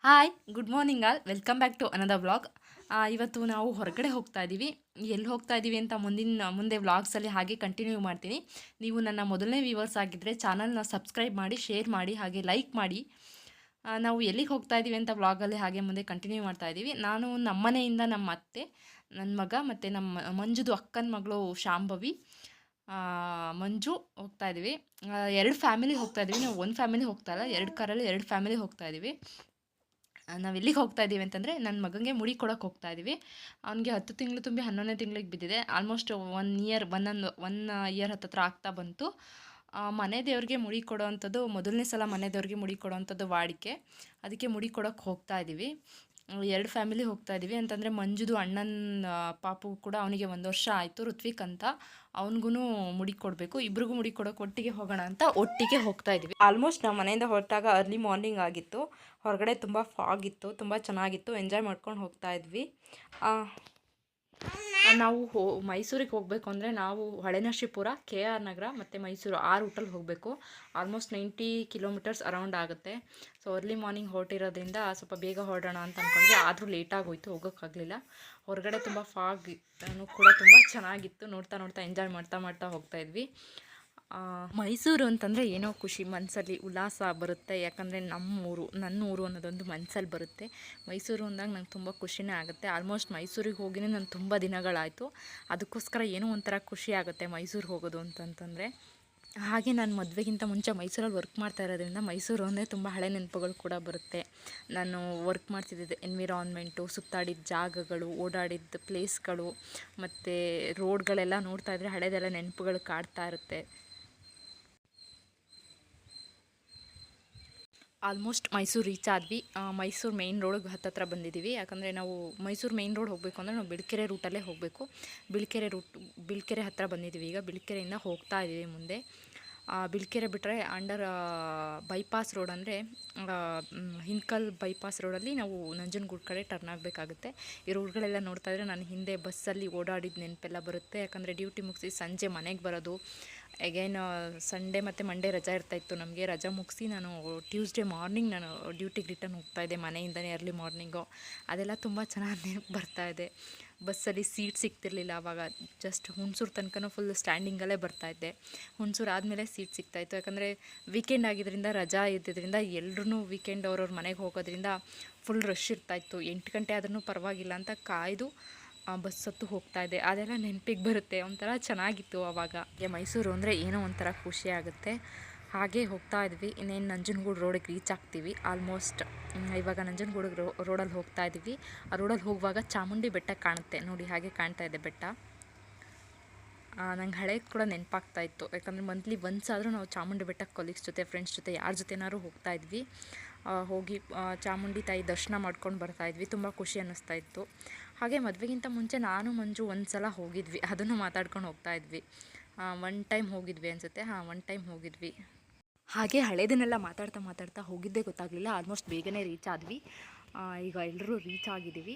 Hi good morning all welcome back to another vlog. ಇವತ್ತು ನಾವು ಹೊರಗಡೆ ಹೋಗ್ತಾ ಇದ್ದೀವಿ. ಎಲ್ಲಿ ಹೋಗ್ತಾ ಇದ್ದೀವಿ ಅಂತ ಮುಂದೆ ವ್ಲಾಗ್ಸಲ್ಲಿ ಹಾಗೆ ಕಂಟಿನ್ಯೂ ಮಾಡ್ತೀನಿ. ನೀವು ನನ್ನ ಮೊದಲನೇ ವ್ಯೂವರ್ಸ್ ಆಗಿದ್ದರೆ ಚಾನಲ್ನ ಸಬ್ಸ್ಕ್ರೈಬ್ ಮಾಡಿ, ಶೇರ್ ಮಾಡಿ, ಹಾಗೆ ಲೈಕ್ ಮಾಡಿ. ನಾವು ಎಲ್ಲಿಗೆ ಹೋಗ್ತಾ ಇದ್ದೀವಿ ಅಂತ ವ್ಲಾಗಲ್ಲಿ ಹಾಗೆ ಮುಂದೆ ಕಂಟಿನ್ಯೂ ಮಾಡ್ತಾ ಇದ್ದೀವಿ. ನಾನು ನಮ್ಮನೆಯಿಂದ ನಮ್ಮ ಅತ್ತೆ, ನನ್ನ ಮಗ ಮತ್ತು ನಮ್ಮ ಮಂಜುದು ಅಕ್ಕನ ಮಗಳು ಶಾಂಭವಿ, ಮಂಜು ಹೋಗ್ತಾ ಇದ್ದೀವಿ. 2 ಫ್ಯಾಮಿಲಿ ಹೋಗ್ತಾ ಇದ್ದೀವಿ. ನಾವು ಒಂದು ಫ್ಯಾಮಿಲಿ ಹೋಗ್ತಾ ಇಲ್ಲ, 2 ಕಾರಲ್ಲಿ 2 ಫ್ಯಾಮಿಲಿ ಹೋಗ್ತಾ ಇದ್ದೀವಿ. ನಾವು ಎಲ್ಲಿಗೆ ಹೋಗ್ತಾ ಇದ್ದೀವಿ ಅಂತಂದರೆ ನನ್ನ ಮಗನಿಗೆ ಮುಡಿ ಕೊಡೋಕೆ ಹೋಗ್ತಾ ಇದ್ದೀವಿ. ಅವನಿಗೆ 10 ತಿಂಗಳು ತುಂಬಿ 11ನೇ ತಿಂಗಳಿಗೆ ಬಿದ್ದಿದೆ. ಆಲ್ಮೋಸ್ಟ್ 1 ಇಯರ್ ಹತ್ತತ್ರ ಆಗ್ತಾ ಬಂತು. ಮನೆ ದೇವ್ರಿಗೆ ಮುಡಿ ಕೊಡೋವಂಥದ್ದು ಮೊದಲನೇ ಸಲ ಮನೆ ದೇವ್ರಿಗೆ ಮುಡಿ ಕೊಡೋವಂಥದ್ದು ವಾಡಿಕೆ. ಅದಕ್ಕೆ ಮುಡಿ ಕೊಡೋಕೆ ಹೋಗ್ತಾ ಇದ್ದೀವಿ. 2 ಫ್ಯಾಮಿಲಿ ಹೋಗ್ತಾ ಇದ್ದೀವಿ. ಅಂತಂದರೆ ಮಂಜುದು ಅಣ್ಣನ ಪಾಪು ಕೂಡ ಅವನಿಗೆ 1 ವರ್ಷ ಆಯಿತು, ಋತ್ವಿಕ್ ಅಂತ. ಅವನಿಗೂ ಮುಡಿ ಕೊಡಬೇಕು. ಇಬ್ರಿಗೂ ಮುಡಿ ಕೊಡೋಕೆ ಒಟ್ಟಿಗೆ ಹೋಗೋಣ ಅಂತ ಒಟ್ಟಿಗೆ ಹೋಗ್ತಾ ಇದ್ದೀವಿ. ಆಲ್ಮೋಸ್ಟ್ ನಾವು ಮನೆಯಿಂದ ಹೊರಟಾಗ ಅರ್ಲಿ ಮಾರ್ನಿಂಗ್ ಆಗಿತ್ತು. ಹೊರಗಡೆ ತುಂಬ ಫಾಗ್ ಇತ್ತು, ತುಂಬ ಚೆನ್ನಾಗಿತ್ತು. ಎಂಜಾಯ್ ಮಾಡ್ಕೊಂಡು ಹೋಗ್ತಾ ಇದ್ವಿ. ನಾವು ಮೈಸೂರಿಗೆ ಹೋಗಬೇಕು ಅಂದರೆ ನಾವು ಹಳೆನರಸೀಪುರ, ಕೆ ಆರ್ ನಗರ ಮತ್ತು ಮೈಸೂರು ಆ ರೂಟಲ್ಲಿ ಹೋಗಬೇಕು. ಆಲ್ಮೋಸ್ಟ್ 90 ಕಿಲೋಮೀಟರ್ಸ್ ಅರೌಂಡ್ ಆಗುತ್ತೆ. ಸೊ ಅರ್ಲಿ ಮಾರ್ನಿಂಗ್ ಹೊರಟಿರೋದ್ರಿಂದ ಸ್ವಲ್ಪ ಬೇಗ ಹೊರಡೋಣ ಅಂತ ಅಂದ್ಕೊಂಡ್ವಿ. ಆದರೂ ಲೇಟಾಗೋಯಿತು, ಹೋಗೋಕ್ಕಾಗಲಿಲ್ಲ. ಹೊರಗಡೆ ತುಂಬ ಫಾಗ್ ಕೂಡ ತುಂಬ ಚೆನ್ನಾಗಿತ್ತು. ನೋಡ್ತಾ ಎಂಜಾಯ್ ಮಾಡ್ತಾ ಹೋಗ್ತಾ ಇದ್ವಿ. ಮೈಸೂರು ಅಂತಂದರೆ ಏನೋ ಖುಷಿ, ಮನಸ್ಸಲ್ಲಿ ಉಲ್ಲಾಸ ಬರುತ್ತೆ. ಯಾಕಂದರೆ ನನ್ನ ಊರು ಅನ್ನೋದೊಂದು ಮನಸ್ಸಲ್ಲಿ ಬರುತ್ತೆ. ಮೈಸೂರು ಅಂದಾಗ ನಂಗೆ ತುಂಬ ಖುಷಿನೇ ಆಗುತ್ತೆ. ಆಲ್ಮೋಸ್ಟ್ ಮೈಸೂರಿಗೆ ಹೋಗಿನೇ ನಾನು ತುಂಬ ದಿನಗಳಾಯಿತು. ಅದಕ್ಕೋಸ್ಕರ ಏನೋ ಒಂಥರ ಖುಷಿ ಆಗುತ್ತೆ ಮೈಸೂರು ಹೋಗೋದು ಅಂತಂತಂದರೆ. ಹಾಗೆ ನಾನು ಮದುವೆಗಿಂತ ಮುಂಚೆ ಮೈಸೂರಲ್ಲಿ ವರ್ಕ್ ಮಾಡ್ತಾ ಇರೋದ್ರಿಂದ ಮೈಸೂರು ಅಂದರೆ ತುಂಬ ಹಳೆ ನೆನಪುಗಳು ಕೂಡ ಬರುತ್ತೆ. ನಾನು ವರ್ಕ್ ಮಾಡ್ತಿದ್ದಿದ್ದು ಎನ್ವಿರಾನ್ಮೆಂಟು, ಸುತ್ತಾಡಿದ ಜಾಗಗಳು, ಓಡಾಡಿದ ಪ್ಲೇಸ್ಗಳು ಮತ್ತು ರೋಡ್ಗಳೆಲ್ಲ ನೋಡ್ತಾ ಇದ್ದರೆ ಹಳೆದೆಲ್ಲ ನೆನಪುಗಳು ಕಾಡ್ತಾ ಇರುತ್ತೆ. ಆಲ್ಮೋಸ್ಟ್ ಮೈಸೂರು ರೀಚ್ ಆದ್ವಿ. ಮೈಸೂರು ಮೇಯ್ನ್ ರೋಡಿಗೆ ಹತ್ತತ್ರ ಬಂದಿದ್ದೀವಿ. ಯಾಕಂದರೆ ನಾವು ಮೈಸೂರು ಮೇಯ್ನ್ ರೋಡ್ ಹೋಗಬೇಕು ಅಂದರೆ ನಾವು ಬಿಳಿಕೆರೆ ರೂಟಲ್ಲೇ ಹೋಗಬೇಕು. ಬಿಳಿಕೆರೆ ಹತ್ತಿರ ಬಂದಿದ್ದೀವಿ. ಈಗ ಬಿಳಿಕೆರೆಯಿಂದ ಹೋಗ್ತಾ ಇದ್ದೀವಿ ಮುಂದೆ. ಬಿಳಿಕೆರೆ ಬಿಟ್ಟರೆ ಅಂಡರ್ ಬೈಪಾಸ್ ರೋಡ್ ಅಂದರೆ ಹಿನ್ಕಲ್ ಬೈಪಾಸ್ ರೋಡಲ್ಲಿ ನಾವು ನಂಜನಗೂಡು ಕಡೆ ಟರ್ನ್ ಆಗಬೇಕಾಗುತ್ತೆ. ಈ ರೋಡ್ಗಳೆಲ್ಲ ನೋಡ್ತಾ ಇದ್ದರೆ ನಾನು ಹಿಂದೆ ಬಸ್ಸಲ್ಲಿ ಓಡಾಡಿದ ನೆನಪೆಲ್ಲ ಬರುತ್ತೆ. ಯಾಕಂದರೆ ಡ್ಯೂಟಿ ಮುಗಿಸಿ ಸಂಜೆ ಮನೆಗೆ ಬರೋದು. ಅಗೇನ್ ಸಂಡೇ ಮತ್ತು ಮಂಡೇ ರಜಾ ಇರ್ತಾಯಿತ್ತು ನಮಗೆ. ರಜಾ ಮುಗಿಸಿ ನಾನು ಟ್ಯೂಸ್ಡೇ ಮಾರ್ನಿಂಗ್ ನಾನು ಡ್ಯೂಟಿಗೆ ರಿಟರ್ನ್ ಹೋಗ್ತಾಯಿದ್ದೆ ಮನೆಯಿಂದನೇ ಅರ್ಲಿ ಮಾರ್ನಿಂಗು. ಅದೆಲ್ಲ ತುಂಬ ಚೆನ್ನಾಗಿ ನೆನಪು ಬರ್ತಾಯಿದೆ. ಬಸ್ಸಲ್ಲಿ ಸೀಟ್ ಸಿಗ್ತಿರ್ಲಿಲ್ಲ ಆವಾಗ. ಜಸ್ಟ್ ಹುಣಸೂರು ತನಕ ಫುಲ್ ಸ್ಟ್ಯಾಂಡಿಂಗಲ್ಲೇ ಬರ್ತಾಯಿದ್ದೆ. ಹುಣಸೂರು ಆದಮೇಲೆ ಸೀಟ್ ಸಿಗ್ತಾಯಿತ್ತು. ಯಾಕಂದರೆ ವೀಕೆಂಡ್ ಆಗಿದ್ದರಿಂದ, ರಜಾ ಇದ್ದಿದ್ದರಿಂದ ಎಲ್ಲರೂ ವೀಕೆಂಡ್ ಅವ್ರವ್ರ ಮನೆಗೆ ಹೋಗೋದ್ರಿಂದ ಫುಲ್ ರಶ್ ಇರ್ತಾಯಿತ್ತು. 8 ಗಂಟೆ ಆದ್ರೂ ಪರವಾಗಿಲ್ಲ ಅಂತ ಕಾಯ್ದು ಬಸ್ ಹತ್ತು ಹೋಗ್ತಾಯಿದ್ದೆ. ಅದೆಲ್ಲ ನೆನಪಿಗೆ ಬರುತ್ತೆ. ಒಂಥರ ಚೆನ್ನಾಗಿತ್ತು ಆವಾಗ. ಮೈಸೂರು ಅಂದರೆ ಏನೋ ಒಂಥರ ಖುಷಿ ಆಗುತ್ತೆ. ಹಾಗೆ ಹೋಗ್ತಾ ಇದ್ವಿ. ಇನ್ನೇನು ನಂಜನಗೂಡು ರೋಡಿಗೆ ರೀಚ್ ಆಗ್ತೀವಿ. ಆಲ್ಮೋಸ್ಟ್ ಇವಾಗ ನಂಜನಗೂಡು ರೋಡಲ್ಲಿ ಹೋಗ್ತಾ ಇದ್ದೀವಿ. ಆ ರೋಡಲ್ಲಿ ಹೋಗುವಾಗ ಚಾಮುಂಡಿ ಬೆಟ್ಟ ಕಾಣುತ್ತೆ ನೋಡಿ, ಹಾಗೆ ಕಾಣ್ತಾ ಇದೆ ಬೆಟ್ಟ. ನಂಗೆ ಹಳೇದು ಕೂಡ ನೆನಪಾಗ್ತಾ ಇತ್ತು. ಯಾಕಂದರೆ ಮಂತ್ಲಿ ಒನ್ಸ್ ಆದರೂ ನಾವು ಚಾಮುಂಡಿ ಬೆಟ್ಟಕ್ಕೆ ಕೊಲೀಗ್ಸ್ ಜೊತೆ, ಫ್ರೆಂಡ್ಸ್ ಜೊತೆ, ಯಾರ ಜೊತೆನಾದ್ರು ಹೋಗ್ತಾ ಇದ್ವಿ. ಹೋಗಿ ಚಾಮುಂಡಿ ತಾಯಿ ದರ್ಶನ ಮಾಡ್ಕೊಂಡು ಬರ್ತಾಯಿದ್ವಿ. ತುಂಬ ಖುಷಿ ಅನ್ನಿಸ್ತಾ ಇತ್ತು. ಹಾಗೆ ಮದುವೆಗಿಂತ ಮುಂಚೆ ನಾನು ಮಂಜು ಒಂದು ಸಲ ಹೋಗಿದ್ವಿ. ಅದನ್ನು ಮಾತಾಡ್ಕೊಂಡು ಹೋಗ್ತಾ ಇದ್ವಿ. 1 ಟೈಮ್ ಹೋಗಿದ್ವಿ ಅನಿಸುತ್ತೆ. 1 ಟೈಮ್ ಹೋಗಿದ್ವಿ. ಹಾಗೆ ಹಳೇದನ್ನೆಲ್ಲ ಮಾತಾಡ್ತಾ ಹೋಗಿದ್ದೇ ಗೊತ್ತಾಗಲಿಲ್ಲ. ಆಲ್ಮೋಸ್ಟ್ ಬೇಗನೆ ರೀಚ್ ಆದ್ವಿ. ಈಗ ಎಲ್ಲರೂ ರೀಚ್ ಆಗಿದ್ದೀವಿ.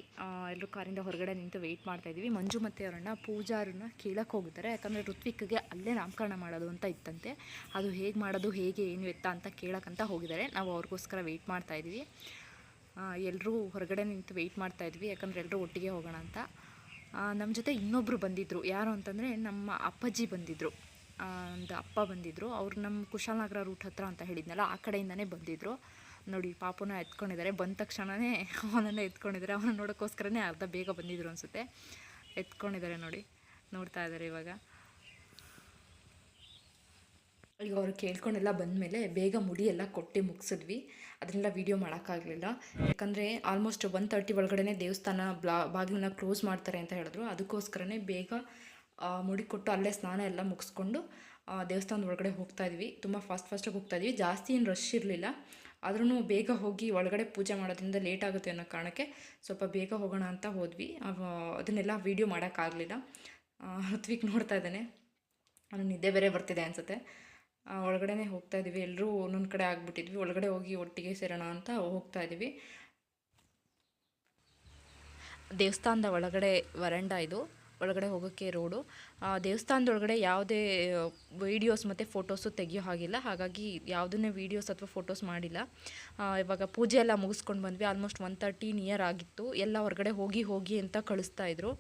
ಎಲ್ಲರೂ ಕಾರಿಂದ ಹೊರಗಡೆ ನಿಂತು ವೆಯ್ಟ್ ಮಾಡ್ತಾಯಿದ್ದೀವಿ. ಮಂಜು ಮತ್ತು ಅವರನ್ನ ಪೂಜಾರನ್ನ ಕೇಳಕ್ಕೆ ಹೋಗಿದ್ದಾರೆ. ಯಾಕಂದರೆ ಋತ್ವಿಕ್ಗೆ ಅಲ್ಲೇ ನಾಮಕರಣ ಮಾಡೋದು ಅಂತ ಇತ್ತಂತೆ. ಅದು ಹೇಗೆ ಮಾಡೋದು, ಹೇಗೆ ಏನು ಎತ್ತ ಅಂತ ಕೇಳೋಕ್ಕಂತ ಹೋಗಿದ್ದಾರೆ. ನಾವು ಅವ್ರಿಗೋಸ್ಕರ ವೆಯ್ಟ್ ಮಾಡ್ತಾಯಿದ್ವಿ. ಎಲ್ಲರೂ ಹೊರಗಡೆ ನಿಂತು ವೆಯ್ಟ್ ಮಾಡ್ತಾಯಿದ್ವಿ. ಯಾಕಂದರೆ ಎಲ್ಲರೂ ಒಟ್ಟಿಗೆ ಹೋಗೋಣ ಅಂತ. ನಮ್ಮ ಜೊತೆ ಇನ್ನೊಬ್ಬರು ಬಂದಿದ್ದರು. ಯಾರು ಅಂತಂದರೆ ನಮ್ಮ ಅಪ್ಪಾಜಿ ಬಂದಿದ್ದರು. ಒಂದು ಅಪ್ಪ ಬಂದಿದ್ದರು. ಅವ್ರು ನಮ್ಮ ಕುಶಾಲನಗರ ರೂಟ್ ಹತ್ರ ಅಂತ ಹೇಳಿದ್ನಲ್ಲ, ಆ ಕಡೆಯಿಂದನೇ ಬಂದಿದ್ದರು. ನೋಡಿ ಪಾಪುನ ಎತ್ಕೊಂಡಿದ್ದಾರೆ. ಬಂದ ತಕ್ಷಣವೇ ಅವನನ್ನು ಎತ್ಕೊಂಡಿದ್ದಾರೆ. ಅವನ ನೋಡೋಕ್ಕೋಸ್ಕರನೇ ಅರ್ಧ ಬೇಗ ಬಂದಿದ್ರು ಅನಿಸುತ್ತೆ. ಎತ್ಕೊಂಡಿದ್ದಾರೆ ನೋಡಿ, ನೋಡ್ತಾ ಇದ್ದಾರೆ ಇವಾಗ. ಈಗ ಅವರು ಕೇಳ್ಕೊಂಡೆಲ್ಲ ಬಂದಮೇಲೆ ಬೇಗ ಮುಡಿ ಎಲ್ಲ ಕೊಟ್ಟು ಮುಗಿಸಿದ್ವಿ. ಅದನ್ನೆಲ್ಲ ವೀಡಿಯೋ ಮಾಡೋಕ್ಕಾಗಲಿಲ್ಲ. ಯಾಕಂದರೆ ಆಲ್ಮೋಸ್ಟ್ 1:30 ಒಳಗಡೆ ದೇವಸ್ಥಾನ ಬಾಗಿಲನ್ನ ಕ್ಲೋಸ್ ಮಾಡ್ತಾರೆ ಅಂತ ಹೇಳಿದ್ರು. ಅದಕ್ಕೋಸ್ಕರನೇ ಬೇಗ ಮುಡಿ ಕೊಟ್ಟು ಅಲ್ಲೇ ಸ್ನಾನ ಎಲ್ಲ ಮುಗಿಸ್ಕೊಂಡು ದೇವಸ್ಥಾನದ ಒಳಗಡೆ ಹೋಗ್ತಾಯಿದ್ವಿ. ತುಂಬ ಫಾಸ್ಟಾಗಿ ಹೋಗ್ತಾಯಿದ್ವಿ. ಜಾಸ್ತಿ ಏನು ರಶ್ ಇರಲಿಲ್ಲ. ಆದ್ರೂ ಬೇಗ ಹೋಗಿ ಒಳಗಡೆ ಪೂಜೆ ಮಾಡೋದ್ರಿಂದ ಲೇಟ್ ಆಗುತ್ತೆ ಅನ್ನೋ ಕಾರಣಕ್ಕೆ ಸ್ವಲ್ಪ ಬೇಗ ಹೋಗೋಣ ಅಂತ ಹೋದ್ವಿ. ಅದನ್ನೆಲ್ಲ ವೀಡಿಯೋ ಮಾಡೋಕ್ಕಾಗಲಿಲ್ಲ. ಋತ್ವಿಕ್ ನೋಡ್ತಾ ಇದ್ದಾನೆ. ಅವನು ನಿದ್ದೆ ಬೇರೆ ಬರ್ತಿದೆ ಅನಿಸುತ್ತೆ. ಒಳಗಡೆ ಹೋಗ್ತಾಯಿದ್ವಿ. ಎಲ್ಲರೂ ಒಂದೊಂದು ಕಡೆ ಆಗಿಬಿಟ್ಟಿದ್ವಿ. ಒಳಗಡೆ ಹೋಗಿ ಒಟ್ಟಿಗೆ ಸೇರೋಣ ಅಂತ ಹೋಗ್ತಾಯಿದ್ವಿ. ದೇವಸ್ಥಾನದ ಒಳಗಡೆ ವರಂಡ ಇದು. ಒಳಗಡೆ ಹೋಗೋಕ್ಕೆ ರೋಡು. ದೇವಸ್ಥಾನದೊಳಗಡೆ ಯಾವುದೇ ವೀಡಿಯೋಸ್ ಮತ್ತು ಫೋಟೋಸು ತೆಗಿಯೋ ಹಾಗಿಲ್ಲ, ಹಾಗಾಗಿ ಯಾವುದನ್ನೇ ವೀಡಿಯೋಸ್ ಅಥವಾ ಫೋಟೋಸ್ ಮಾಡಿಲ್ಲ. ಇವಾಗ ಪೂಜೆ ಎಲ್ಲ ಮುಗಿಸ್ಕೊಂಡು ಬಂದ್ವಿ. ಆಲ್ಮೋಸ್ಟ್ 1:30 ನಿಯರ್ ಆಗಿತ್ತು. ಎಲ್ಲ ಹೊರಗಡೆ ಹೋಗಿ ಅಂತ ಕಳಿಸ್ತಾಯಿದ್ರು,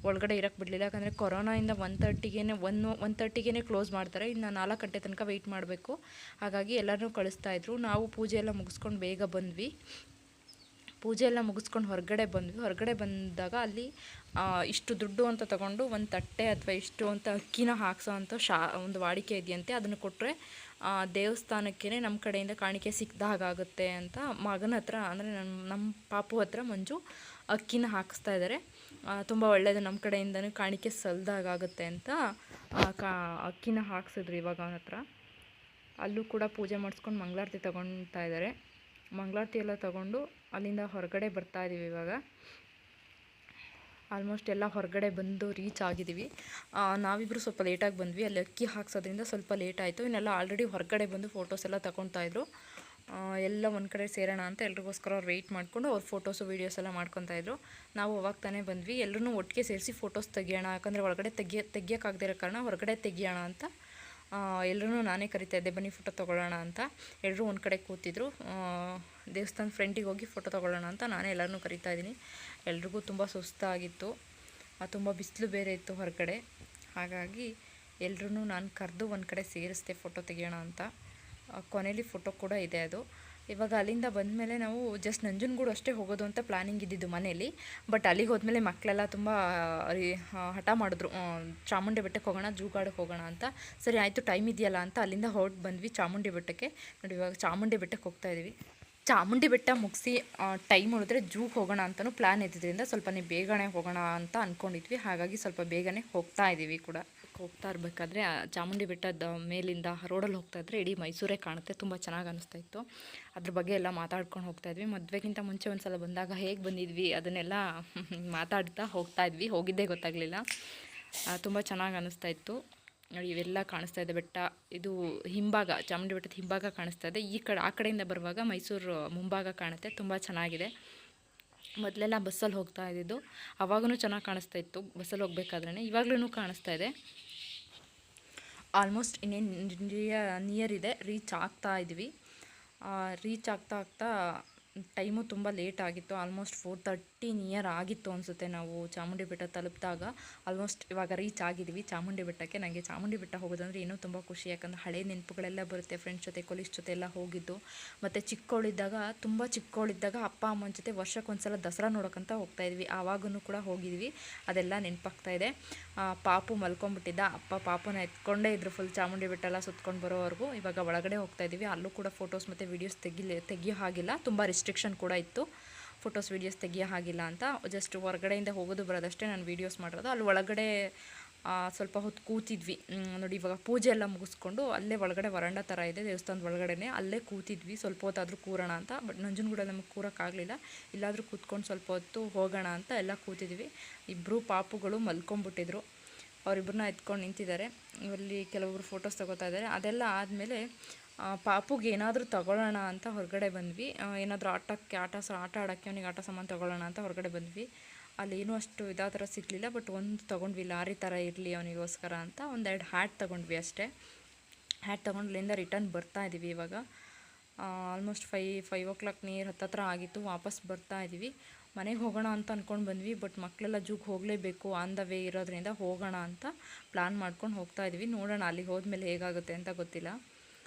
ಒಳಗಡೆ ಇರೋಕ್ಕೆ ಬಿಡಲಿಲ್ಲ. ಯಾಕಂದರೆ ಕೊರೋನಾಯಿಂದ 1:30ಗೆ ಕ್ಲೋಸ್ ಮಾಡ್ತಾರೆ, ಇನ್ನು 4 ಗಂಟೆ ತನಕ ವೆಯ್ಟ್ ಮಾಡಬೇಕು. ಹಾಗಾಗಿ ಎಲ್ಲರೂ ಕಳಿಸ್ತಾಯಿದ್ರು. ನಾವು ಪೂಜೆ ಎಲ್ಲ ಮುಗಿಸ್ಕೊಂಡು ಬೇಗ ಬಂದ್ವಿ. ಪೂಜೆ ಎಲ್ಲ ಮುಗಿಸ್ಕೊಂಡು ಹೊರಗಡೆ ಬಂದಾಗ ಅಲ್ಲಿ ಇಷ್ಟು ದುಡ್ಡು ಅಂತ ತಗೊಂಡು ಒಂದು ತಟ್ಟೆ ಅಥವಾ ಇಷ್ಟು ಅಂತ ಅಕ್ಕಿನ ಹಾಕ್ಸೋ ಅಂಥ ಒಂದು ವಾಡಿಕೆ ಇದೆಯಂತೆ. ಅದನ್ನು ಕೊಟ್ಟರೆ ದೇವಸ್ಥಾನಕ್ಕೇ ನಮ್ಮ ಕಡೆಯಿಂದ ಕಾಣಿಕೆ ಸಿಕ್ಕಿದ ಹಾಗಾಗುತ್ತೆ ಅಂತ ಮಗನ ಹತ್ರ, ಅಂದರೆ ನಮ್ಮ ಪಾಪು ಹತ್ರ ಮಂಜು ಅಕ್ಕಿನ ಹಾಕಿಸ್ತಾ ಇದ್ದಾರೆ. ತುಂಬ ಒಳ್ಳೆಯದು, ನಮ್ಮ ಕಡೆಯಿಂದನೂ ಕಾಣಿಕೆ ಸಲ್ದಾಗುತ್ತೆ ಅಂತ ಅಕ್ಕಿನ ಹಾಕ್ಸಿದ್ರು ಇವಾಗ ಅವನ ಹತ್ರ. ಅಲ್ಲೂ ಕೂಡ ಪೂಜೆ ಮಾಡಿಸ್ಕೊಂಡು ಮಂಗಳಾರತಿ ತೊಗೊಳ್ತಾ ಇದ್ದಾರೆ. ಮಂಗಳಾರತಿ ಎಲ್ಲ ತೊಗೊಂಡು ಅಲ್ಲಿಂದ ಹೊರಗಡೆ ಬರ್ತಾ ಇದ್ದೀವಿ. ಇವಾಗ ಆಲ್ಮೋಸ್ಟ್ ಎಲ್ಲ ಹೊರಗಡೆ ಬಂದು ರೀಚ್ ಆಗಿದ್ದೀವಿ. ನಾವಿಬ್ಬರು ಸ್ವಲ್ಪ ಲೇಟಾಗಿ ಬಂದ್ವಿ, ಅಲ್ಲಿ ಅಕ್ಕಿ ಹಾಕ್ಸೋದ್ರಿಂದ ಸ್ವಲ್ಪ ಲೇಟ್ ಆಯಿತು. ಇನ್ನೆಲ್ಲ ಆಲ್ರೆಡಿ ಹೊರಗಡೆ ಬಂದು ಫೋಟೋಸ್ ಎಲ್ಲ ತೊಗೊತಾಯಿದ್ರು. ಎಲ್ಲ ಒಂದು ಕಡೆ ಸೇರೋಣ ಅಂತ ಎಲ್ರಿಗೋಸ್ಕರ ಅವ್ರು ವೆಯ್ಟ್ ಮಾಡಿಕೊಂಡು ಅವ್ರು ಫೋಟೋಸು ವೀಡಿಯೋಸ್ ಎಲ್ಲ ಮಾಡ್ಕೊತಾಯಿದ್ರು. ನಾವು ಅವಾಗ ತಾನೇ ಬಂದ್ವಿ. ಎಲ್ಲರೂ ಒಟ್ಟಿಗೆ ಸೇರಿಸಿ ಫೋಟೋಸ್ ತೆಗಿಯೋಣ, ಯಾಕಂದರೆ ಒಳಗಡೆ ತೆಗಿಯೋಕ್ಕಾಗದೇ ಇರೋ ಕಾರಣ ಹೊರಗಡೆ ತೆಗಿಯೋಣ ಅಂತ ಎಲ್ಲರೂ ನಾನೇ ಕರಿತಾ ಇದ್ದೆ, ಬನ್ನಿ ಫೋಟೋ ತೊಗೊಳ್ಳೋಣ ಅಂತ. ಎಲ್ಲರೂ ಒಂದು ಕಡೆ ಕೂತಿದ್ರು. ದೇವಸ್ಥಾನ ಫ್ರೆಂಟಿಗೆ ಹೋಗಿ ಫೋಟೋ ತೊಗೊಳ್ಳೋಣ ಅಂತ ನಾನೇ ಎಲ್ಲರನ್ನೂ ಕರಿತಾ ಇದ್ದೀನಿ. ಎಲ್ರಿಗೂ ತುಂಬ ಸುಸ್ತಾಗಿತ್ತು, ತುಂಬ ಬಿಸಿಲು ಬೇರೆ ಇತ್ತು ಹೊರಗಡೆ. ಹಾಗಾಗಿ ಎಲ್ಲರೂ ನಾನು ಕರೆದು ಒಂದು ಕಡೆ ಸೇರಿಸ್ದೆ ಫೋಟೋ ತೆಗಿಯೋಣ ಅಂತ. ಕೊನೆಯಲ್ಲಿ ಫೋಟೋ ಕೂಡ ಇದೆ ಅದು. ಇವಾಗ ಅಲ್ಲಿಂದ ಬಂದಮೇಲೆ ನಾವು ಜಸ್ಟ್ ನಂಜನಗೂಡು ಅಷ್ಟೇ ಹೋಗೋದು ಅಂತ ಪ್ಲ್ಯಾನಿಂಗ್ ಇದ್ದಿದ್ದು ಮನೇಲಿ. ಬಟ್ ಅಲ್ಲಿಗೆ ಹೋದ್ಮೇಲೆ ಮಕ್ಕಳೆಲ್ಲ ತುಂಬ ಹಠ ಮಾಡಿದ್ರು, ಚಾಮುಂಡಿ ಬೆಟ್ಟಕ್ಕೆ ಹೋಗೋಣ, ಜೂ ಗಾರ್ಡಿಗೆ ಹೋಗೋಣ ಅಂತ. ಸರಿ ಆಯಿತು, ಟೈಮ್ ಇದೆಯಲ್ಲ ಅಂತ ಅಲ್ಲಿಂದ ಹೊರಟು ಬಂದ್ವಿ ಚಾಮುಂಡಿ ಬೆಟ್ಟಕ್ಕೆ. ನೋಡಿ ಇವಾಗ ಚಾಮುಂಡಿ ಬೆಟ್ಟಕ್ಕೆ ಹೋಗ್ತಾಯಿದ್ದೀವಿ. ಚಾಮುಂಡಿ ಬೆಟ್ಟ ಮುಗಿಸಿ ಟೈಮ್ ಉಳಿದ್ರೆ ಜೂಗೆ ಹೋಗೋಣ ಅಂತಲೂ ಪ್ಲ್ಯಾನ್ ಇದ್ದಿದ್ದರಿಂದ ಸ್ವಲ್ಪ ಬೇಗನೆ ಹೋಗೋಣ ಅಂತ ಅಂದ್ಕೊಂಡಿದ್ವಿ. ಹಾಗಾಗಿ ಸ್ವಲ್ಪ ಬೇಗನೆ ಹೋಗ್ತಾ ಇದ್ದೀವಿ ಕೂಡ. ಹೋಗ್ತಾ ಇರಬೇಕಾದ್ರೆ ಚಾಮುಂಡಿ ಬೆಟ್ಟದ ಮೇಲಿಂದ ರೋಡಲ್ಲಿ ಹೋಗ್ತಾಯಿದ್ರೆ ಇಡೀ ಮೈಸೂರೇ ಕಾಣುತ್ತೆ. ತುಂಬ ಚೆನ್ನಾಗಿ ಅನಿಸ್ತಾ ಇತ್ತು. ಅದ್ರ ಬಗ್ಗೆ ಎಲ್ಲ ಮಾತಾಡ್ಕೊಂಡು ಹೋಗ್ತಾಯಿದ್ವಿ. ಮದುವೆಗಿಂತ ಮುಂಚೆ ಒಂದು ಸಲ ಬಂದಾಗ ಹೇಗೆ ಬಂದಿದ್ವಿ ಅದನ್ನೆಲ್ಲ ಮಾತಾಡ್ತಾ ಹೋಗ್ತಾಯಿದ್ವಿ. ಹೋಗಿದ್ದೇ ಗೊತ್ತಾಗಲಿಲ್ಲ, ತುಂಬ ಚೆನ್ನಾಗಿ ಅನಿಸ್ತಾ ಇತ್ತು. ನೋಡಿ ಇವೆಲ್ಲ ಕಾಣಿಸ್ತಾ ಇದೆ ಬೆಟ್ಟ. ಇದು ಹಿಂಭಾಗ, ಚಾಮುಂಡಿ ಬೆಟ್ಟದ ಹಿಂಭಾಗ ಕಾಣಿಸ್ತಾ ಇದೆ. ಆ ಕಡೆಯಿಂದ ಬರುವಾಗ ಮೈಸೂರು ಮುಂಭಾಗ ಕಾಣುತ್ತೆ. ತುಂಬ ಚೆನ್ನಾಗಿದೆ. ಮೊದಲೆಲ್ಲ ಬಸ್ಸಲ್ಲಿ ಹೋಗ್ತಾ ಇದ್ದಿದ್ದು, ಅವಾಗೂ ಚೆನ್ನಾಗಿ ಕಾಣಿಸ್ತಾ ಇತ್ತು ಬಸ್ಸಲ್ಲಿ ಹೋಗ್ಬೇಕಾದ್ರೇ. ಇವಾಗಲೂ ಕಾಣಿಸ್ತಾ ಇದೆ. ಆಲ್ಮೋಸ್ಟ್ ಇನ್ನೇನು ನಿಯರ್ ಇದೆ, ರೀಚ್ ಆಗ್ತಾ ಇದ್ವಿ. ರೀಚ್ ಆಗ್ತಾ ಟೈಮು ತುಂಬ ಲೇಟ್ ಆಗಿತ್ತು. ಆಲ್ಮೋಸ್ಟ್ 4:30 ನಿಯರ್ ಆಗಿತ್ತು ಅನಿಸುತ್ತೆ ನಾವು ಚಾಮುಂಡಿ ಬೆಟ್ಟ ತಲುಪಿದಾಗ. ಆಲ್ಮೋಸ್ಟ್ ಇವಾಗ ರೀಚ್ ಆಗಿದ್ದೀವಿ ಚಾಮುಂಡಿ ಬೆಟ್ಟಕ್ಕೆ. ನನಗೆ ಚಾಮುಂಡಿ ಬೆಟ್ಟ ಹೋಗೋದಂದರೆ ಇನ್ನೂ ತುಂಬ ಖುಷಿ, ಯಾಕಂದರೆ ಹಳೆ ನೆನಪುಗಳೆಲ್ಲ ಬರುತ್ತೆ. ಫ್ರೆಂಡ್ಸ್ ಜೊತೆ, ಕೊಲೀಸ್ ಜೊತೆ ಎಲ್ಲ ಹೋಗಿದ್ದು. ಮತ್ತು ತುಂಬ ಚಿಕ್ಕವಳಿದ್ದಾಗ ಅಪ್ಪ ಅಮ್ಮನ ಜೊತೆ ವರ್ಷಕ್ಕೊಂದ್ಸಲ ದಸರಾ ನೋಡೋಕ್ಕಂತ ಹೋಗ್ತಾಯಿದ್ವಿ. ಆವಾಗೂ ಕೂಡ ಹೋಗಿದ್ವಿ, ಅದೆಲ್ಲ ನೆನಪಾಗ್ತಾಯಿದೆ. ಪಾಪು ಮಲ್ಕೊಂಡ್ಬಿಟ್ಟಿದ್ದ, ಅಪ್ಪ ಪಾಪನ ಎತ್ಕೊಂಡೇ ಇದ್ರು ಫುಲ್ ಚಾಮುಂಡಿ ಬೆಟ್ಟ ಎಲ್ಲ ಸುತ್ಕೊಂಡು ಬರೋವರೆಗೂ. ಇವಾಗ ಒಳಗಡೆ ಹೋಗ್ತಾಯಿದ್ದೀವಿ. ಅಲ್ಲೂ ಕೂಡ ಫೋಟೋಸ್ ಮತ್ತು ವೀಡಿಯೋಸ್ ತೆಗಿಯೋ ಹಾಗಿಲ್ಲ, ತುಂಬ ರಿಸ್ಟ್ರಿಕ್ಷನ್ ಕೂಡ ಇತ್ತು, ಫೋಟೋಸ್ ವೀಡಿಯೋಸ್ ತೆಗಿಯೋ ಹಾಗಿಲ್ಲ ಅಂತ. ಜಸ್ಟ್ ಹೊರಗಡೆಯಿಂದ ಹೋಗೋದು ಬರೋದಷ್ಟೇ ನಾನು ವೀಡಿಯೋಸ್ ಮಾಡಿರೋದು. ಅಲ್ಲಿ ಒಳಗಡೆ ಸ್ವಲ್ಪ ಹೊತ್ತು ಕೂತಿದ್ವಿ. ನೋಡಿ ಇವಾಗ ಪೂಜೆ ಎಲ್ಲ ಮುಗಿಸ್ಕೊಂಡು ಅಲ್ಲೇ ಒಳಗಡೆ ವರಂಡ ಥರ ಇದೆ ದೇವಸ್ಥಾನದ ಒಳಗಡೆ, ಅಲ್ಲೇ ಕೂತಿದ್ವಿ. ಸ್ವಲ್ಪ ಹೊತ್ತಾದರೂ ಕೂರೋಣ ಅಂತ. ಬಟ್ ನಂಜನಗೂಡಲ್ಲಿ ನಮಗೆ ಕೂರೋಕ್ಕಾಗಲಿಲ್ಲ. ಇಲ್ಲಾದರೂ ಕೂತ್ಕೊಂಡು ಸ್ವಲ್ಪ ಹೊತ್ತು ಹೋಗೋಣ ಅಂತ ಎಲ್ಲ ಕೂತಿದ್ವಿ. ಇಬ್ಬರು ಪಾಪುಗಳು ಮಲ್ಕೊಂಡ್ಬಿಟ್ಟಿದ್ರು, ಅವರಿಬ್ಬರನ್ನ ಎತ್ಕೊಂಡು ನಿಂತಿದ್ದಾರೆ. ಇಲ್ಲಿ ಕೆಲವರು ಫೋಟೋಸ್ ತಗೋತಾ ಇದ್ದಾರೆ. ಅದೆಲ್ಲ ಆದಮೇಲೆ ಪಾಪುಗೆ ಏನಾದರೂ ತಗೊಳ್ಳೋಣ ಅಂತ ಹೊರಗಡೆ ಬಂದ್ವಿ. ಏನಾದರೂ ಆಟ ಆಡೋಕ್ಕೆ ಅವನಿಗೆ ಆಟ ಸಾಮಾನು ತೊಗೊಳ್ಳೋಣ ಅಂತ ಹೊರಗಡೆ ಬಂದ್ವಿ. ಅಲ್ಲಿ ಏನೂ ಅಷ್ಟು ಥರ ಸಿಗಲಿಲ್ಲ. ಬಟ್ ಒಂದು ತೊಗೊಂಡ್ವಿ, ಲಾರಿ ಥರ ಇರಲಿ ಅವನಿಗೋಸ್ಕರ ಅಂತ. 1-2 ಹ್ಯಾಟ್ ತೊಗೊಂಡ್ವಿ ಅಷ್ಟೇ. ಹ್ಯಾಟ್ ತೊಗೊಂಡು ಅಲ್ಲಿಂದ ರಿಟರ್ನ್ ಬರ್ತಾ ಇದ್ದೀವಿ. ಇವಾಗ ಆಲ್ಮೋಸ್ಟ್ 5 o'clock ನಿಯರ್ ಹತ್ತತ್ರ ಆಗಿತ್ತು. ವಾಪಸ್ ಬರ್ತಾ ಇದ್ದೀವಿ. ಮನೆಗೆ ಹೋಗೋಣ ಅಂತ ಅಂದ್ಕೊಂಡು ಬಂದ್ವಿ. ಬಟ್ ಮಕ್ಕಳೆಲ್ಲ ಜೂಗೆ ಹೋಗಲೇಬೇಕು, ಆನ್ ದ ವೇ ಇರೋದ್ರಿಂದ ಹೋಗೋಣ ಅಂತ ಪ್ಲ್ಯಾನ್ ಮಾಡ್ಕೊಂಡು ಹೋಗ್ತಾ ಇದ್ದೀವಿ. ನೋಡೋಣ ಅಲ್ಲಿಗೆ ಹೋದ್ಮೇಲೆ ಹೇಗಾಗುತ್ತೆ ಅಂತ ಗೊತ್ತಿಲ್ಲ.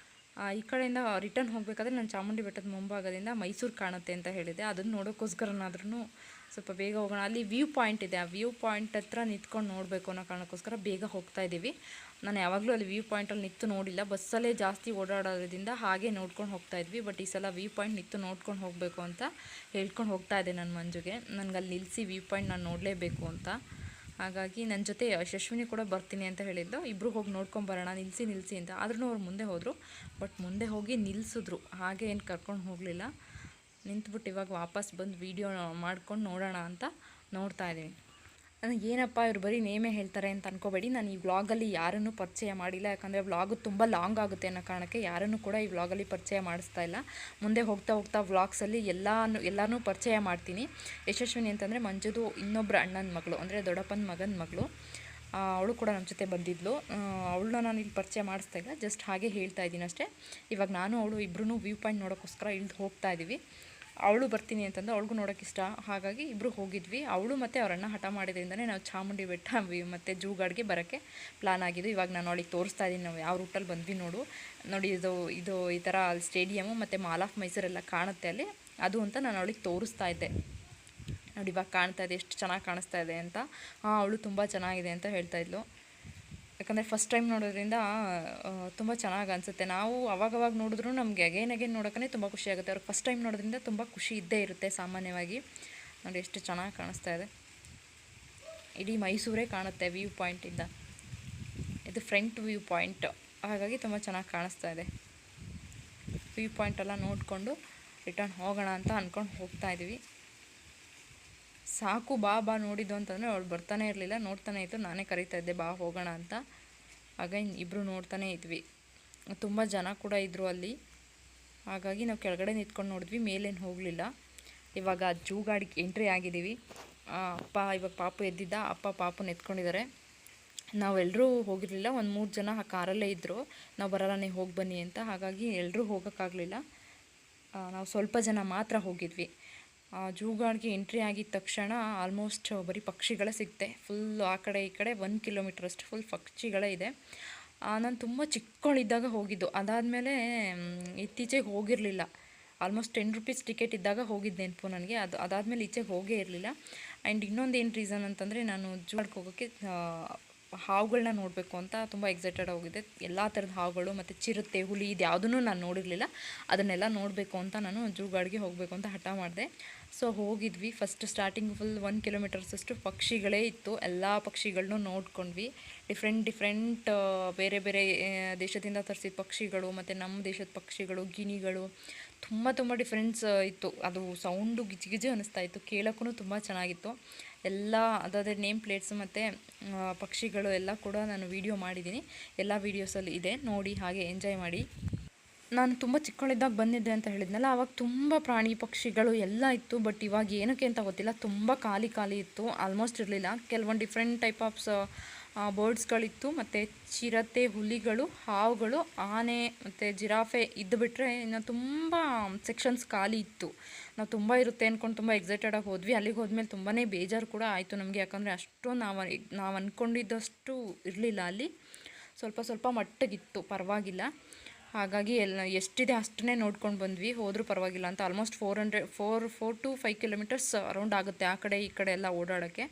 ಈ ಕಡೆಯಿಂದ ರಿಟರ್ನ್ ಹೋಗಬೇಕಾದ್ರೆ ನಾನು ಚಾಮುಂಡಿ ಬೆಟ್ಟದ ಮುಂಭಾಗದಿಂದ ಮೈಸೂರು ಕಾಣುತ್ತೆ ಅಂತ ಹೇಳಿದೆ. ಅದನ್ನು ನೋಡೋಕ್ಕೋಸ್ಕರನಾದ್ರೂ ಸ್ವಲ್ಪ ಬೇಗ ಹೋಗೋಣ. ಅಲ್ಲಿ ವ್ಯೂ ಪಾಯಿಂಟ್ ಇದೆ, ಆ ವ್ಯೂ ಪಾಯಿಂಟ್ ಹತ್ರ ನಿಂತ್ಕೊಂಡು ನೋಡಬೇಕು ಅನ್ನೋ ಕಾರಣಕ್ಕೋಸ್ಕರ ಬೇಗ ಹೋಗ್ತಾ ಇದ್ದೀವಿ. ನಾನು ಯಾವಾಗಲೂ ಅಲ್ಲಿ ವ್ಯೂ ಪಾಯಿಂಟಲ್ಲಿ ನಿಂತು ನೋಡಿಲ್ಲ, ಬಸ್ಸಲ್ಲೇ ಜಾಸ್ತಿ ಓಡಾಡೋದ್ರಿಂದ ಹಾಗೆ ನೋಡ್ಕೊಂಡು ಹೋಗ್ತಾ ಇದ್ವಿ. ಬಟ್ ಈ ಸಲ ವ್ಯೂ ಪಾಯಿಂಟ್ ನಿಂತು ನೋಡ್ಕೊಂಡು ಹೋಗಬೇಕು ಅಂತ ಹೇಳ್ಕೊಂಡು ಹೋಗ್ತಾ ಇದ್ದೆ ನನ್ನ ಮಂಜುಗೆ. ನನಗೆ ಅಲ್ಲಿ ನಿಲ್ಲಿಸಿ ವ್ಯೂ ಪಾಯಿಂಟ್ ನಾನು ನೋಡಲೇಬೇಕು ಅಂತ. ಹಾಗಾಗಿ ನನ್ನ ಜೊತೆ ಯಶಸ್ವಿನಿ ಕೂಡ ಬರ್ತೀನಿ ಅಂತ ಹೇಳಿದ್ದು. ಇಬ್ಬರು ಹೋಗಿ ನೋಡ್ಕೊಂಬರೋಣ, ನಿಲ್ಲಿಸಿ ಅಂತ. ಆದ್ರೂ ಅವ್ರು ಮುಂದೆ ಹೋದರು. ಬಟ್ ಮುಂದೆ ಹೋಗಿ ನಿಲ್ಲಿಸಿದ್ರು, ಹಾಗೆ ಏನು ಕರ್ಕೊಂಡು ಹೋಗಲಿಲ್ಲ. ನಿಂತ್ಬಿಟ್ಟು ಇವಾಗ ವಾಪಸ್ ಬಂದು ವೀಡಿಯೋ ಮಾಡ್ಕೊಂಡು ನೋಡೋಣ ಅಂತ ನೋಡ್ತಾ ಇದ್ದೀನಿ. ಏನಪ್ಪ ಇವ್ರು ಬರೀ ನೇಮೇ ಹೇಳ್ತಾರೆ ಅಂತ ಅನ್ಕೋಬೇಡಿ. ನಾನು ಈ ವ್ಲಾಗಲ್ಲಿ ಯಾರನ್ನೂ ಪರಿಚಯ ಮಾಡಿಲ್ಲ, ಯಾಕಂದರೆ ವ್ಲಾಗು ತುಂಬ ಲಾಂಗ್ ಆಗುತ್ತೆ ಅನ್ನೋ ಕಾರಣಕ್ಕೆ ಯಾರನ್ನೂ ಕೂಡ ಈ ವ್ಲಾಗಲ್ಲಿ ಪರಿಚಯ ಮಾಡಿಸ್ತಾ ಇಲ್ಲ. ಮುಂದೆ ಹೋಗ್ತಾ ಹೋಗ್ತಾ ವ್ಲಾಗ್ಸಲ್ಲಿ ಎಲ್ಲನೂ ಪರಿಚಯ ಮಾಡ್ತೀನಿ. ಯಶಸ್ವಿನಿ ಅಂತಂದರೆ ಮಂಜುದು ಇನ್ನೊಬ್ಬರು ಅಣ್ಣನ ಮಗಳು, ಅಂದರೆ ದೊಡ್ಡಪ್ಪನ ಮಗನ ಮಗಳು. ಅವಳು ಕೂಡ ನಮ್ಮ ಜೊತೆ ಬಂದಿದ್ಲು. ಅವಳನ್ನ ನಾನು ಇಲ್ಲಿ ಪರಿಚಯ ಮಾಡಿಸ್ತಾ ಇಲ್ಲ, ಜಸ್ಟ್ ಹಾಗೆ ಹೇಳ್ತಾ ಇದ್ದೀನಿ ಅಷ್ಟೇ. ಇವಾಗ ನಾನು ಅವಳು ಇಬ್ಬರೂ ವ್ಯೂ ಪಾಯಿಂಟ್ ನೋಡೋಕ್ಕೋಸ್ಕರ ಇಳಿದು ಹೋಗ್ತಾ ಇದ್ದೀವಿ. ಅವಳು ಬರ್ತೀನಿ ಅಂತಂದು ಅವಳಿಗೂ ನೋಡೋಕೆ ಇಷ್ಟ, ಹಾಗಾಗಿ ಇಬ್ಬರು ಹೋಗಿದ್ವಿ. ಅವಳು ಮತ್ತು ಅವ್ರ ಅಣ್ಣ ಹಠ ಮಾಡಿದ್ರಿಂದನೇ ನಾವು ಚಾಮುಂಡಿ ಬೆಟ್ಟ ಮತ್ತು ಜೂಗಾಡ್ಗೆ ಬರೋಕ್ಕೆ ಪ್ಲಾನ್ ಆಗಿದ್ದು. ಇವಾಗ ನಾನು ಅವಳಿಗೆ ತೋರಿಸ್ತಾ ಇದ್ದೀನಿ ನಾವು ಯಾವ ರೂಟಲ್ಲಿ ಬಂದ್ವಿ ನೋಡಿ. ಇದು ಈ ಥರ ಅಲ್ಲಿ ಸ್ಟೇಡಿಯಮು ಮತ್ತು ಮಾಲ್ ಆಫ್ ಮೈಸೂರೆಲ್ಲ ಕಾಣುತ್ತೆ ಅಲ್ಲಿ, ಅದು ಅಂತ ನಾನು ಅವಳಿಗೆ ತೋರಿಸ್ತಾ ಇದ್ದೆ. ನೋಡಿ ಇವಾಗ ಕಾಣ್ತಾ ಇದೆ, ಎಷ್ಟು ಚೆನ್ನಾಗಿ ಕಾಣಿಸ್ತಾ ಇದೆ ಅಂತ. ಅವಳು ತುಂಬ ಚೆನ್ನಾಗಿದೆ ಅಂತ ಹೇಳ್ತಾಯಿದ್ಲು. ಯಾಕಂದರೆ ಫಸ್ಟ್ ಟೈಮ್ ನೋಡೋದ್ರಿಂದ ತುಂಬ ಚೆನ್ನಾಗಿ ಅನಿಸುತ್ತೆ. ನಾವು ಅವಾಗವಾಗ ನೋಡಿದ್ರೂ ನಮಗೆ ಅಗೇನ್ ನೋಡೋಕ್ಕೇ ತುಂಬ ಖುಷಿ ಆಗುತ್ತೆ. ಅವ್ರಿಗೆ ಫಸ್ಟ್ ಟೈಮ್ ನೋಡೋದ್ರಿಂದ ತುಂಬ ಖುಷಿ ಇದ್ದೇ ಇರುತ್ತೆ ಸಾಮಾನ್ಯವಾಗಿ. ನೋಡಿ ಎಷ್ಟು ಚೆನ್ನಾಗಿ ಕಾಣಿಸ್ತಾ ಇದೆ, ಇಡೀ ಮೈಸೂರೇ ಕಾಣುತ್ತೆ ವ್ಯೂ ಪಾಯಿಂಟಿಂದ. ಇದು ಫ್ರಂಟ್ ವ್ಯೂ ಪಾಯಿಂಟ್, ಹಾಗಾಗಿ ತುಂಬ ಚೆನ್ನಾಗಿ ಕಾಣಿಸ್ತಾ ಇದೆ. ವ್ಯೂ ಪಾಯಿಂಟೆಲ್ಲ ನೋಡಿಕೊಂಡು ರಿಟರ್ನ್ ಹೋಗೋಣ ಅಂತ ಅಂದ್ಕೊಂಡು ಹೋಗ್ತಾಯಿದ್ವಿ. ಸಾಕು ಬಾ ನೋಡಿದ್ದು ಅಂತಂದರೆ ಅವಳು ಬರ್ತಾನೆ ಇರಲಿಲ್ಲ, ನೋಡ್ತಾನೆ ಇತ್ತು. ನಾನೇ ಕರೀತಾ ಇದ್ದೆ ಬಾ ಹೋಗೋಣ ಅಂತ. ಆಗ ಇಬ್ಬರು ನೋಡ್ತಾನೆ ಇದ್ವಿ. ತುಂಬ ಜನ ಕೂಡ ಇದ್ದರು ಅಲ್ಲಿ, ಹಾಗಾಗಿ ನಾವು ಕೆಳಗಡೆ ನಿಂತ್ಕೊಂಡು ನೋಡಿದ್ವಿ, ಮೇಲೇನು ಹೋಗಲಿಲ್ಲ. ಇವಾಗ ಜೂಗಾಡಿಗೆ ಎಂಟ್ರಿ ಆಗಿದ್ದೀವಿ. ಅಪ್ಪ ಇವಾಗ ಪಾಪು ಎದ್ದಿದ್ದ, ಅಪ್ಪ ಪಾಪು ಎತ್ಕೊಂಡಿದ್ದಾರೆ. ನಾವೆಲ್ಲರೂ ಹೋಗಿರಲಿಲ್ಲ, ಒಂದು 3 ಜನ ಆ ಕಾರಲ್ಲೇ ಇದ್ದರು. ನಾವು ಬರಲ್ಲ, ನೀವು ಹೋಗಿ ಬನ್ನಿ ಅಂತ. ಹಾಗಾಗಿ ಎಲ್ಲರೂ ಹೋಗೋಕ್ಕಾಗಲಿಲ್ಲ, ನಾವು ಸ್ವಲ್ಪ ಜನ ಮಾತ್ರ ಹೋಗಿದ್ವಿ. ಜೂಗಾಡ್ಗೆ ಎಂಟ್ರಿ ಆಗಿದ ತಕ್ಷಣ ಆಲ್ಮೋಸ್ಟ್ ಬರೀ ಪಕ್ಷಿಗಳೇ ಸಿಗುತ್ತೆ. ಫುಲ್ಲು ಆ ಕಡೆ ಈ ಕಡೆ 1 ಕಿಲೋಮೀಟ್ರ್ ಅಷ್ಟು ಫುಲ್ ಪಕ್ಷಿಗಳೇ ಇದೆ. ನಾನು ತುಂಬ ಚಿಕ್ಕವಳಿದ್ದಾಗ ಹೋಗಿದ್ದು, ಅದಾದಮೇಲೆ ಇತ್ತೀಚೆಗೆ ಹೋಗಿರಲಿಲ್ಲ. ಆಲ್ಮೋಸ್ಟ್ 10 ರೂಪೀಸ್ ಟಿಕೆಟ್ ಇದ್ದಾಗ ಹೋಗಿದ್ದು ನೆನಪು ನನಗೆ. ಅದಾದಮೇಲೆ ಈಚೆಗೆ ಹೋಗೇ ಇರಲಿಲ್ಲ. ಆ್ಯಂಡ್ ಇನ್ನೊಂದು ಏನು ರೀಸನ್ ಅಂತಂದರೆ, ನಾನು ಜೂಗಾಡ್ಗೆ ಹೋಗೋಕ್ಕೆ ಹಾವುಗಳನ್ನ ನೋಡಬೇಕು ಅಂತ ತುಂಬ ಎಕ್ಸೈಟೆಡ್ ಹೋಗಿದ್ದೆ. ಎಲ್ಲ ಥರದ ಹಾವುಗಳು ಮತ್ತು ಚಿರತೆ, ಹುಲಿ, ಇದು ಯಾವುದೂ ನಾನು ನೋಡಿರಲಿಲ್ಲ. ಅದನ್ನೆಲ್ಲ ನೋಡಬೇಕು ಅಂತ ನಾನು ಜೂಗಾಡ್ಗೆ ಹೋಗಬೇಕು ಅಂತ ಹಠ ಮಾಡಿದೆ. ಸೊ ಹೋಗಿದ್ವಿ. ಫಸ್ಟ್ ಸ್ಟಾರ್ಟಿಂಗ್ ಫುಲ್ 1 ಕಿಲೋಮೀಟರ್ಸಷ್ಟು ಪಕ್ಷಿಗಳೇ ಇತ್ತು. ಎಲ್ಲ ಪಕ್ಷಿಗಳನ್ನೂ ನೋಡ್ಕೊಂಡ್ವಿ. ಡಿಫ್ರೆಂಟ್ ಬೇರೆ ಬೇರೆ ದೇಶದಿಂದ ತರಿಸಿದ ಪಕ್ಷಿಗಳು ಮತ್ತು ನಮ್ಮ ದೇಶದ ಪಕ್ಷಿಗಳು, ಗಿಣಿಗಳು, ತುಂಬ ಡಿಫ್ರೆನ್ಸ್ ಇತ್ತು. ಅದು ಸೌಂಡು ಗಿಜಿ ಅನ್ನಿಸ್ತಾ ಇತ್ತು, ಕೇಳೋಕ್ಕೂ ತುಂಬ ಚೆನ್ನಾಗಿತ್ತು. ಎಲ್ಲ ಅದಾದರೆ ನೇಮ್ ಪ್ಲೇಟ್ಸು ಮತ್ತು ಪಕ್ಷಿಗಳು ಎಲ್ಲ ಕೂಡ ನಾನು ವೀಡಿಯೋ ಮಾಡಿದ್ದೀನಿ. ಎಲ್ಲ ವೀಡಿಯೋಸಲ್ಲಿ ಇದೆ, ನೋಡಿ ಹಾಗೆ ಎಂಜಾಯ್ ಮಾಡಿ. ನಾನು ತುಂಬ ಚಿಕ್ಕವಳಿದ್ದಾಗ ಬಂದಿದ್ದೆ ಅಂತ ಹೇಳಿದ್ನಲ್ಲ, ಆವಾಗ ತುಂಬ ಪ್ರಾಣಿ ಪಕ್ಷಿಗಳು ಎಲ್ಲ ಇತ್ತು. ಬಟ್ ಇವಾಗ ಏನಕ್ಕೆ ಅಂತ ಗೊತ್ತಿಲ್ಲ, ತುಂಬ ಖಾಲಿ ಇತ್ತು, ಆಲ್ಮೋಸ್ಟ್ ಇರಲಿಲ್ಲ. ಕೆಲವೊಂದು ಡಿಫ್ರೆಂಟ್ ಟೈಪ್ ಆಫ್ಸ್ ಬರ್ಡ್ಸ್ಗಳಿತ್ತು, ಮತ್ತು ಚಿರತೆ, ಹುಲಿಗಳು, ಹಾವುಗಳು, ಆನೆ ಮತ್ತು ಜಿರಾಫೆ ಇದ್ದು ಬಿಟ್ಟರೆ ಇನ್ನು ತುಂಬ ಸೆಕ್ಷನ್ಸ್ ಖಾಲಿ ಇತ್ತು. ನಾವು ತುಂಬ ಇರುತ್ತೆ ಅಂದ್ಕೊಂಡು ತುಂಬ ಎಕ್ಸೈಟೆಡಾಗಿ ಹೋದ್ವಿ. ಅಲ್ಲಿಗೆ ಹೋದ್ಮೇಲೆ ತುಂಬಾ ಬೇಜಾರು ಕೂಡ ಆಯಿತು ನಮಗೆ, ಯಾಕಂದರೆ ಅಷ್ಟು ನಾವು ಅಂದ್ಕೊಂಡಿದ್ದಷ್ಟು ಇರಲಿಲ್ಲ ಅಲ್ಲಿ. ಸ್ವಲ್ಪ ಮಟ್ಟಿಗಿತ್ತು, ಪರವಾಗಿಲ್ಲ. ಹಾಗಾಗಿ ಎಷ್ಟಿದೆ ಅಷ್ಟನ್ನೇ ನೋಡ್ಕೊಂಡು ಬಂದ್ವಿ. ಹೋದರೂ ಪರವಾಗಿಲ್ಲ ಅಂತ. ಆಲ್ಮೋಸ್ಟ್ 4 to 5 ಕಿಲೋಮೀಟರ್ಸ್ ಅರೌಂಡ್ ಆಗುತ್ತೆ ಆ ಕಡೆ ಈ ಕಡೆ ಎಲ್ಲ ಓಡಾಡೋಕ್ಕೆ.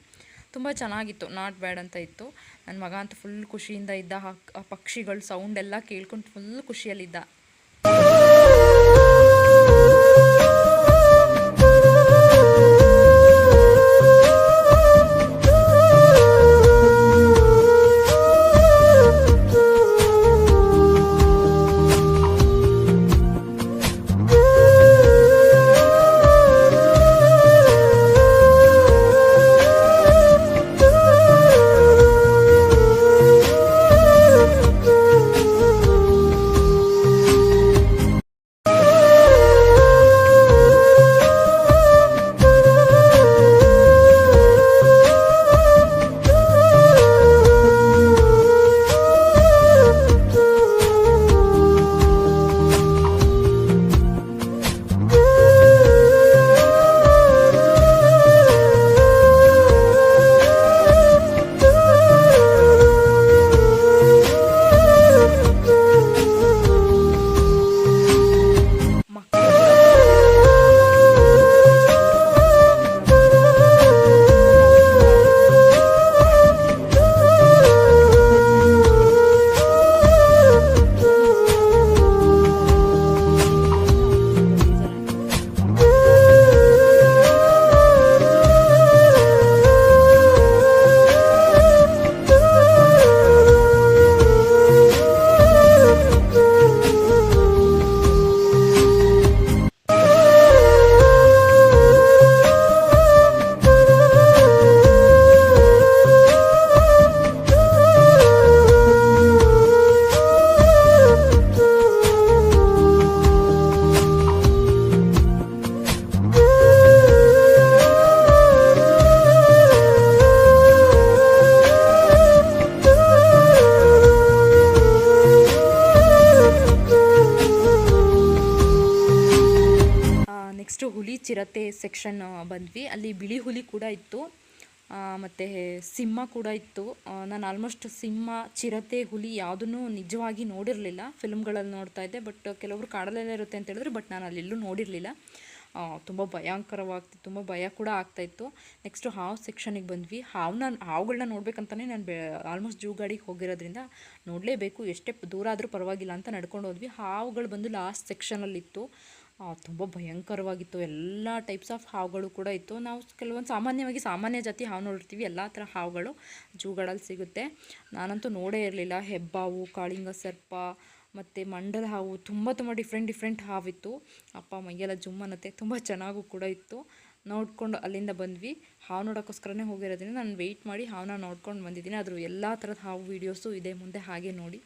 ತುಂಬ ಚೆನ್ನಾಗಿತ್ತು, ನಾಟ್ ಬ್ಯಾಡ್ ಅಂತ ಇತ್ತು. ನನ್ನ ಮಗ ಅಂತೂ ಫುಲ್ ಖುಷಿಯಿಂದ ಇದ್ದ. ಆ ಪಕ್ಷಿಗಳು ಸೌಂಡ್ ಎಲ್ಲ ಕೇಳ್ಕೊಂಡು ಫುಲ್ ಖುಷಿಯಲ್ಲಿದ್ದ. ಚಿರತೆ ಸೆಕ್ಷನ್ ಬಂದ್ವಿ. ಅಲ್ಲಿ ಬಿಳಿ ಹುಲಿ ಕೂಡ ಇತ್ತು, ಮತ್ತು ಸಿಂಹ ಕೂಡ ಇತ್ತು. ನಾನು ಆಲ್ಮೋಸ್ಟ್ ಸಿಂಹ, ಚಿರತೆ, ಹುಲಿ ಯಾವುದನ್ನು ನಿಜವಾಗಿ ನೋಡಿರಲಿಲ್ಲ, ಫಿಲ್ಮ್ಗಳಲ್ಲಿ ನೋಡ್ತಾ ಇದ್ದೆ. ಬಟ್ ಕೆಲವರು ಕಾಡಲೆಲ್ಲ ಇರುತ್ತೆ ಅಂತ ಹೇಳಿದ್ರು, ಬಟ್ ನಾನು ಅಲ್ಲೆಲ್ಲೂ ನೋಡಿರಲಿಲ್ಲ. ತುಂಬ ಭಯಂಕರವಾಗ್ತಿತ್ತು, ತುಂಬ ಭಯ ಕೂಡ ಆಗ್ತಾಯಿತ್ತು. ನೆಕ್ಸ್ಟು ಹಾವು ಸೆಕ್ಷನಿಗೆ ಬಂದ್ವಿ. ಹಾವುಗಳನ್ನ ನೋಡ್ಬೇಕಂತಲೇ ನಾನು ಆಲ್ಮೋಸ್ಟ್ ಜೂ ಗಾಡಿಗೆ ಹೋಗಿರೋದ್ರಿಂದ ನೋಡಲೇಬೇಕು, ಎಷ್ಟೇ ದೂರ ಆದರೂ ಪರವಾಗಿಲ್ಲ ಅಂತ ನಡ್ಕೊಂಡು ಹೋದ್ವಿ. ಹಾವುಗಳು ಬಂದು ಲಾಸ್ಟ್ ಸೆಕ್ಷನಲ್ಲಿತ್ತು. ತುಂಬ ಭಯಂಕರವಾಗಿತ್ತು. ಎಲ್ಲ ಟೈಪ್ಸ್ ಆಫ್ ಹಾವುಗಳು ಕೂಡ ಇತ್ತು. ನಾವು ಕೆಲವೊಂದು ಸಾಮಾನ್ಯ ಜಾತಿ ಹಾವು ನೋಡಿರ್ತೀವಿ, ಎಲ್ಲ ಥರ ಹಾವುಗಳು ಜೂಗಳಲ್ಲಿ ಸಿಗುತ್ತೆ. ನಾನಂತೂ ನೋಡೇ ಇರಲಿಲ್ಲ. ಹೆಬ್ಬಾವು, ಕಾಳಿಂಗ ಸರ್ಪ ಮತ್ತು ಮಂಡಲ ಹಾವು, ತುಂಬ ಡಿಫ್ರೆಂಟ್ ಹಾವಿತ್ತು. ಅಪ್ಪ ಮೈಯೆಲ್ಲ ಜುಮ್ ಅನ್ನತ್ತೆ. ತುಂಬ ಚೆನ್ನಾಗೂ ಕೂಡ ಇತ್ತು. ನೋಡ್ಕೊಂಡು ಅಲ್ಲಿಂದ ಬಂದ್ವಿ. ಹಾವು ನೋಡೋಕ್ಕೋಸ್ಕರನೇ ಹೋಗಿರೋದ್ರಿಂದ ನಾನು ವೆಯ್ಟ್ ಮಾಡಿ ಹಾವನ್ನ ನೋಡ್ಕೊಂಡು ಬಂದಿದ್ದೀನಿ. ಅದ್ರ ಎಲ್ಲ ಥರದ ಹಾವು ವೀಡಿಯೋಸು ಇದೆ ಮುಂದೆ, ಹಾಗೆ ನೋಡಿ.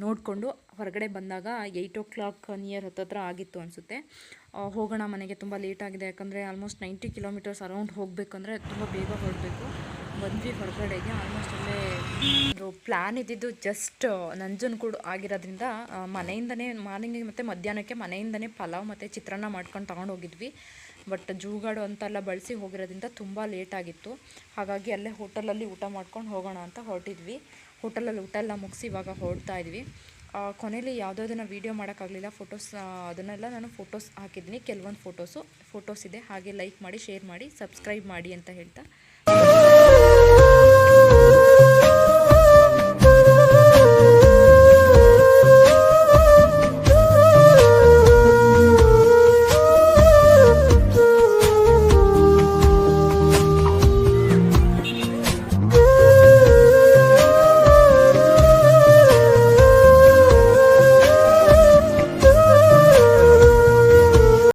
ನೋಡಿಕೊಂಡು ಹೊರಗಡೆ ಬಂದಾಗ 8 o'clock ನಿಯರ್ ಹತ್ತತ್ರ ಆಗಿತ್ತು ಅನಿಸುತ್ತೆ. ಹೋಗೋಣ ಮನೆಗೆ, ತುಂಬ ಲೇಟ್ ಆಗಿದೆ. ಯಾಕಂದರೆ ಆಲ್ಮೋಸ್ಟ್ 90 kilometers ಅರೌಂಡ್ ಹೋಗಬೇಕಂದ್ರೆ ತುಂಬ ಬೇಗ ಹೊರಡಬೇಕು. ಬಂದ್ವಿ ಹೊರಗಡೆಗೆ. ಆಲ್ಮೋಸ್ಟ್ ಅಲ್ಲೇ ಪ್ಲ್ಯಾನ್ ಇದ್ದಿದ್ದು ಜಸ್ಟ್ ನಂಜನಗೂಡು ಆಗಿರೋದ್ರಿಂದ ಮನೆಯಿಂದನೇ ಮಾರ್ನಿಂಗಿಗೆ ಮತ್ತು ಮಧ್ಯಾಹ್ನಕ್ಕೆ ಮನೆಯಿಂದನೇ ಪಲಾವ್ ಮತ್ತು ಚಿತ್ರಾನ್ನ ಮಾಡ್ಕೊಂಡು ತಗೊಂಡು ಹೋಗಿದ್ವಿ. ಬಟ್ ಜೂಗಾಡು ಅಂತೆಲ್ಲ ಬಳಸಿ ಹೋಗಿರೋದ್ರಿಂದ ತುಂಬ ಲೇಟಾಗಿತ್ತು. ಹಾಗಾಗಿ ಅಲ್ಲೇ ಹೋಟೆಲಲ್ಲಿ ಊಟ ಮಾಡ್ಕೊಂಡು ಹೋಗೋಣ ಅಂತ ಹೊರಟಿದ್ವಿ. ಹೋಟೆಲಲ್ಲಿ ಊಟ ಎಲ್ಲ ಮುಗಿಸಿ ಇವಾಗ ಹೊರಡ್ತಾ ಇದ್ವಿ. ಕೊನೆಯಲ್ಲಿ ಯಾವುದನ್ನು ವೀಡಿಯೋ ಮಾಡೋಕ್ಕಾಗಲಿಲ್ಲ. ಫೋಟೋಸ್ ಅದನ್ನೆಲ್ಲ ನಾನು ಫೋಟೋಸ್ ಹಾಕಿದ್ದೀನಿ. ಕೆಲವೊಂದು ಫೋಟೋಸ್ ಇದೆ, ಹಾಗೆ ಲೈಕ್ ಮಾಡಿ, ಶೇರ್ ಮಾಡಿ, ಸಬ್ಸ್ಕ್ರೈಬ್ ಮಾಡಿ ಅಂತ ಹೇಳ್ತಾ